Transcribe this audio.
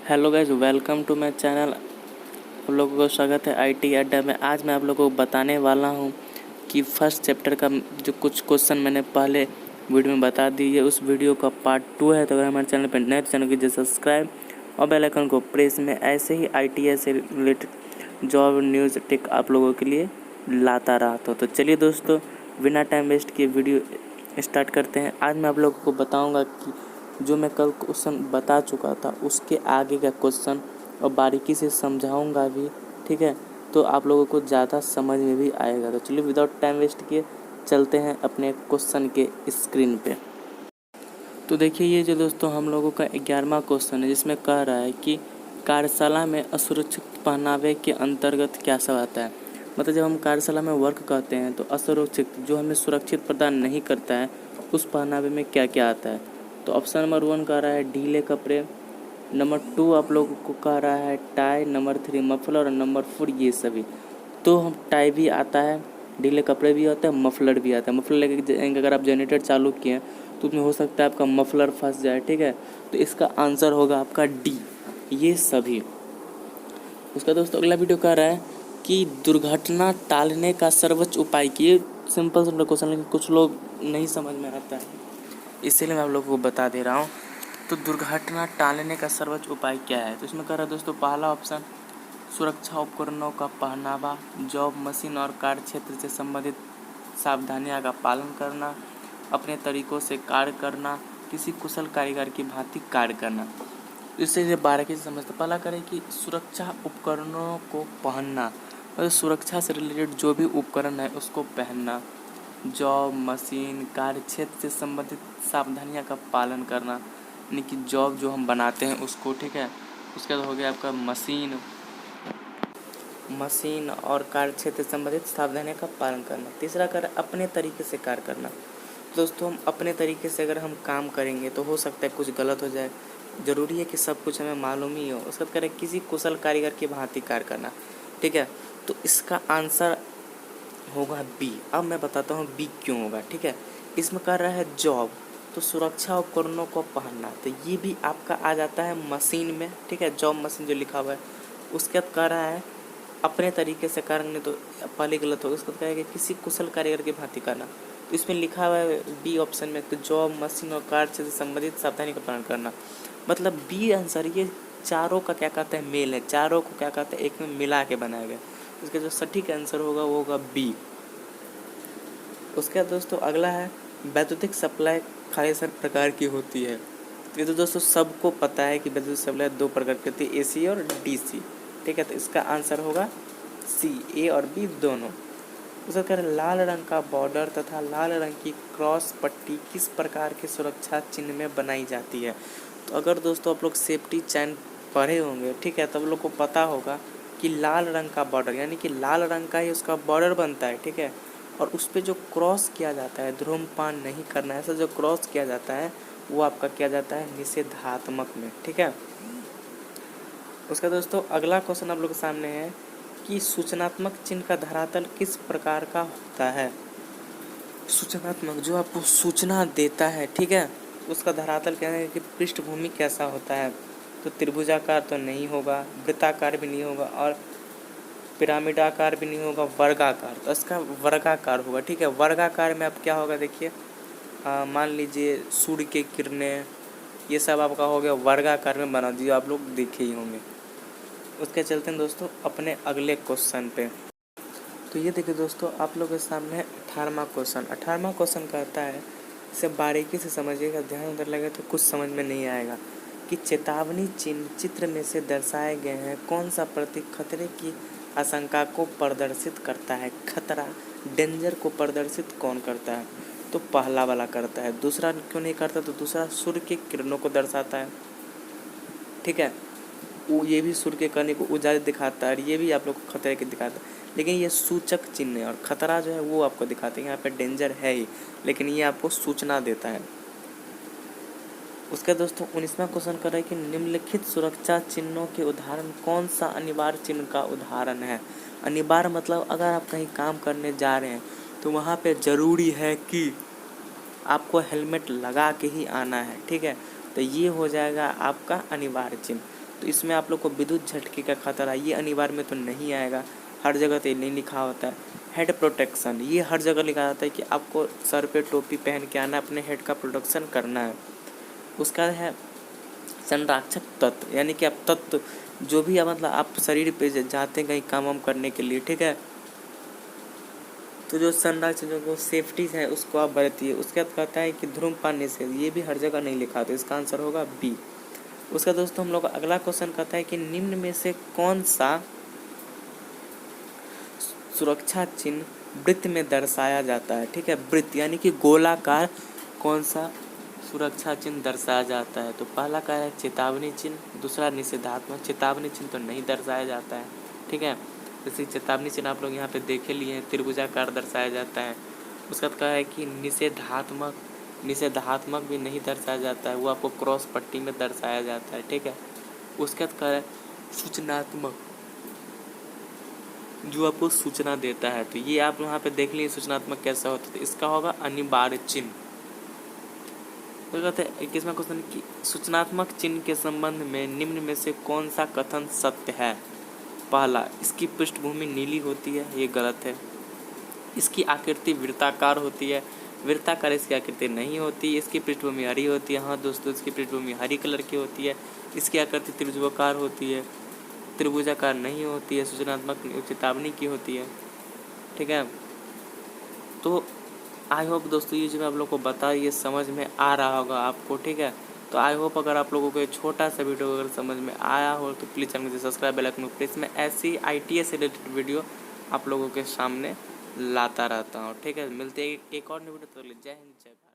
Hello guys, welcome to my channel. आप लोगों को स्वागत है आईटी अड्डा में। आज मैं आप लोगों को बताने वाला हूं कि फर्स्ट चैप्टर का जो कुछ क्वेश्चन मैंने पहले वीडियो में बता दी है, उस वीडियो का पार्ट 2 है। तो अगर हमारे चैनल पर नए चैनल कीजिए सब्सक्राइब और बेल आइकन को प्रेस में ऐसे ही आईटीआई से रिलेटेड जॉब न्यूज़ टेक आप लोगों के लिए लाता रहता हूँ। तो चलिए दोस्तों, बिना टाइम वेस्ट किए वीडियो स्टार्ट करते हैं। आज मैं आप लोगों को बताऊँगा कि जो मैं कल क्वेश्चन बता चुका था उसके आगे का क्वेश्चन और बारीकी से समझाऊंगा भी, ठीक है। तो आप लोगों को ज़्यादा समझ में भी आएगा। तो चलिए विदाउट टाइम वेस्ट किए चलते हैं अपने क्वेश्चन के स्क्रीन पे। तो देखिए, ये जो दोस्तों हम लोगों का 11वां क्वेश्चन है, जिसमें कह रहा है कि कार्यशाला में असुरक्षित पहनावे के अंतर्गत क्या सब आता है। मतलब जब हम कार्यशाला में वर्क करते हैं तो असुरक्षित, जो हमें सुरक्षित प्रदान नहीं करता है, उस पहनावे में क्या क्या आता है। तो ऑप्शन नंबर 1 कह रहा है ढीले कपड़े, नंबर 2 आप लोगों को कह रहा है टाई, नंबर 3 मफलर और नंबर 4 ये सभी। तो हम टाई भी आता है, ढीले कपड़े भी आता है, मफलर भी आता है। मफलर लेके अगर आप जनरेटर चालू किए हैं तो उसमें हो सकता है आपका मफलर फंस जाए, ठीक है। तो इसका आंसर होगा आपका डी, ये सभी। उसका दोस्तों अगला वीडियो कह रहा है कि दुर्घटना टालने का सर्वोच्च उपाय की। ये सिंपल सिंपल क्वेश्चन, लेकिन कुछ लोग नहीं समझ में आता है, इसीलिए मैं आप लोगों को बता दे रहा हूँ। तो दुर्घटना टालने का सर्वोच्च उपाय क्या है। तो इसमें कह रहा है दोस्तों, पहला ऑप्शन सुरक्षा उपकरणों का पहनावा, जॉब, मशीन और कार्य क्षेत्र से संबंधित सावधानियां का पालन करना, अपने तरीकों से कार्य करना, किसी कुशल कारीगर की भांति कार्य करना। इससे बारीकी से समझते। पहला करें कि सुरक्षा उपकरणों को पहनना, मतलब सुरक्षा से रिलेटेड जो भी उपकरण है उसको पहनना। जॉब, मशीन, कार्य क्षेत्र से संबंधित सावधानियां का पालन करना, यानी कि जॉब जो हम बनाते हैं उसको, ठीक है। उसके बाद हो गया आपका मशीन और कार्य क्षेत्र से संबंधित सावधानियों का पालन करना। तीसरा कर अपने तरीके से कार्य करना। दोस्तों, हम अपने तरीके से अगर हम काम करेंगे तो हो सकता है कुछ गलत हो जाए, ज़रूरी है कि सब कुछ हमें मालूम ही हो। उसके बाद करें किसी कुशल कारीगर की भांति कार्य करना, ठीक है। तो इसका आंसर होगा बी। अब मैं बताता हूँ बी क्यों होगा, ठीक है। इसमें कर रहा है जॉब, तो सुरक्षा उपकरणों को पहनना, तो ये भी आपका आ जाता है मशीन में, ठीक है। जॉब मशीन जो लिखा हुआ है, उसके बाद कह रहा है अपने तरीके से करेंगे, तो पहले गलत होगा। उसके बाद कहेगा किसी कुशल कारीगर की भांति करना, तो इसमें लिखा हुआ है बी ऑप्शन में, तो जॉब, मशीन और कार्य से संबंधित सावधानी का पालन करना। मतलब बी आंसर, ये चारों का क्या कहते हैं, मेल है। चारों को क्या कहते हैं, एक में मिला के बनाया गया। इसका जो सटीक आंसर होगा वो होगा बी। उसके बाद दोस्तों अगला है वैद्युतिक सप्लाई खाली सर प्रकार की होती है। तो ये तो दोस्तों सबको पता है कि वैद्युतिक सप्लाई 2 प्रकार की होती है, एसी और डीसी, ठीक है। तो इसका आंसर होगा सी, ए और बी दोनों। उसका कह रहे लाल रंग का बॉर्डर तथा लाल रंग की क्रॉस पट्टी किस प्रकार के सुरक्षा चिन्ह में बनाई जाती है। तो अगर दोस्तों आप लोग सेफ्टी चैन पढ़े होंगे, ठीक है, तब लोग को पता होगा कि लाल रंग का बॉर्डर, यानी कि लाल रंग का ही उसका बॉर्डर बनता है, ठीक है। और उस पर जो क्रॉस किया जाता है, धूम्रपान नहीं करना, ऐसा जो क्रॉस किया जाता है वो आपका किया जाता है निषेधात्मक में, ठीक है। उसका दोस्तों अगला क्वेश्चन आप लोग के सामने है कि सूचनात्मक चिन्ह का धरातल किस प्रकार का होता है। सूचनात्मक, जो आपको सूचना देता है, ठीक है, उसका धरातल क्या है कि पृष्ठभूमि कैसा होता है। तो त्रिभुजाकार तो नहीं होगा, वृत्ताकार भी नहीं होगा और पिरामिडाकार भी नहीं होगा, वर्गाकार। तो इसका वर्गाकार होगा, ठीक है। वर्गाकार में अब क्या होगा देखिए, मान लीजिए सूर्य के किरणें, ये सब आपका हो गया वर्गाकार में बना दिया, आप लोग देखे ही होंगे। उसके चलते हैं दोस्तों अपने अगले क्वेश्चन पे। तो ये देखिए दोस्तों, आप लोगों के सामने है 18वां क्वेश्चन। 18वां क्वेश्चन कहता है, इसे बारीकी से समझिएगा, ध्यान उधर लगे तो कुछ समझ में नहीं आएगा, कि चेतावनी चिन्ह चित्र में से दर्शाए गए हैं, कौन सा प्रतीक खतरे की आशंका को प्रदर्शित करता है। खतरा, डेंजर को प्रदर्शित कौन करता है। तो पहला वाला करता है, दूसरा क्यों नहीं करता। तो दूसरा सूर्य की किरणों को दर्शाता है, ठीक है। वो ये भी सूर्य के किरण को उजाले दिखाता है और ये भी आप लोग को खतरे के दिखाता है, लेकिन ये सूचक चिन्ह है। और खतरा जो है वो आपको दिखाते हैं, यहाँ पे डेंजर है ही, लेकिन ये आपको सूचना देता है। उसका दोस्तों 19वां क्वेश्चन कर रहा है कि निम्नलिखित सुरक्षा चिन्हों के उदाहरण कौन सा अनिवार्य चिन्ह का उदाहरण है। अनिवार्य मतलब अगर आप कहीं काम करने जा रहे हैं तो वहाँ पे ज़रूरी है कि आपको हेलमेट लगा के ही आना है, ठीक है। तो ये हो जाएगा आपका अनिवार्य चिन्ह। तो इसमें आप लोग को विद्युत झटके का खतरा, ये अनिवार्य में तो नहीं आएगा, हर जगह तो नहीं लिखा होता है। हेड प्रोटेक्शन, ये हर जगह लिखा जाता है कि आपको सर पे टोपी पहन के आना, अपने हेड का प्रोटेक्शन करना है। उसका है संरक्षक तत्व, यानी कि आप तत्व जो भी मतलब आप शरीर पे जाते हैं कहीं काम वाम करने के लिए, ठीक है, तो जो संरक्षक जो सेफ्टी है उसको आप बरतिए। उसके बाद कहता है कि धूम्रपान निषेध, ये भी हर जगह नहीं लिखा, तो इसका आंसर होगा बी। उसका दोस्तों हम लोग का अगला क्वेश्चन कहता है कि निम्न में से कौन सा सुरक्षा चिन्ह वृत्त में दर्शाया जाता है, ठीक है, वृत्त यानी कि गोलाकार कौन सा सुरक्षा चिन्ह दर्शाया जाता है। तो पहला क्या है, चेतावनी चिन्ह, दूसरा निषेधात्मक। चेतावनी चिन्ह तो नहीं दर्शाया जाता है, ठीक है, जैसे चेतावनी चिन्ह आप लोग यहाँ पे देखे लिए हैं, त्रिभुजाकार दर्शाया जाता है। उसका क्या है कि निषेधात्मक भी नहीं दर्शाया जाता है, वो आपको क्रॉस पट्टी में दर्शाया जाता है, ठीक है। उसके बाद क्या है, सूचनात्मक, जो आपको सूचना देता है। तो ये आप यहाँ पे देख लीजिए सूचनात्मक कैसा होता है, तो इसका होगा अनिवार्य चिन्ह। तो कहते हैं 21वां क्वेश्चन कि सूचनात्मक चिन्ह के संबंध में निम्न में से कौन सा कथन सत्य है। पहला, इसकी पृष्ठभूमि नीली होती है, ये गलत है। इसकी आकृति वृत्ताकार होती है, वृत्ताकार इसकी आकृति नहीं होती। इसकी पृष्ठभूमि हरी होती है, हाँ दोस्तों इसकी पृष्ठभूमि हरी कलर की होती है। इसकी आकृति त्रिभुजाकार होती है, त्रिभुजाकार नहीं होती है, सूचनात्मक चेतावनी की होती है, ठीक है। तो आई होप दोस्तों ये जो मैं आप लोग को बता ये समझ में आ रहा होगा आपको, ठीक है। तो आई होप अगर आप लोगों को ये छोटा सा वीडियो अगर समझ में आया हो तो प्लीज़ चैनल को सब्सक्राइब, बेल आइकन को प्रेस। मैं ऐसी ITS से रिलेटेड वीडियो आप लोगों के सामने लाता रहता हूँ, ठीक है। मिलते हैं एक और वीडियो, तो जय हिंद जय भारत।